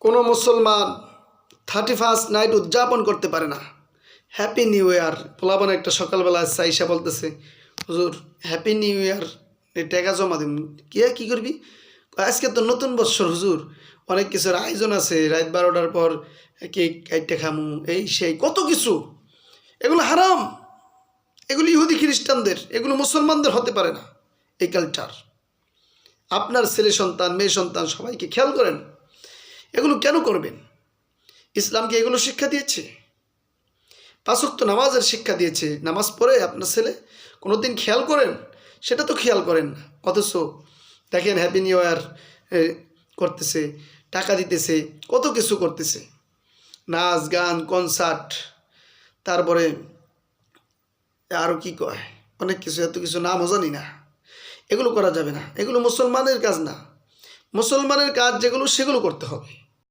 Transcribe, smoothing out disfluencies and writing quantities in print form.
কোনো মুসলমান 31 নাইট উদযাপন করতে পারে না। হ্যাপি নিউ ইয়ার পোলাবন একটা সকালবেলা সাইসা বলতেছে, হুজুর হ্যাপি নিউ ইয়ার, এই টাকা জমা দিন। কী করবি? আজকে তো নতুন বৎসর হুজুর, অনেক কিছুর আয়োজন আছে, রাত 12টার পর কেক কাইটে খামু, এই সেই কত কিছু। এগুলো হারাম, এগুলো ইহুদি খ্রিস্টানদের, এগুলো মুসলমানদের হতে পারে না এই কালচার। আপনার ছেলে সন্তান মেয়ে সন্তান সবাইকে খেয়াল করেন, এগুলো কেন করবেন? ইসলামকে এগুলো শিক্ষা দিয়েছে? 5 ওয়াক্ত নামাজের শিক্ষা দিয়েছে। নামাজ পড়ে আপনার ছেলে কোনো দিন খেয়াল করেন? সেটা তো খেয়াল করেন না। অথচ দেখেন হ্যাপি নিউ ইয়ার করতেছে, টাকা দিতেছে, কত কিছু করতেছে, নাচ গান কনসার্ট, তারপরে আরও কি কয় অনেক কিছু, এত কিছু নামও জানি না। এগুলো করা যাবে না, এগুলো মুসলমানের কাজ না। মুসলমানের কাজ যেগুলো সেগুলো করতে হবে।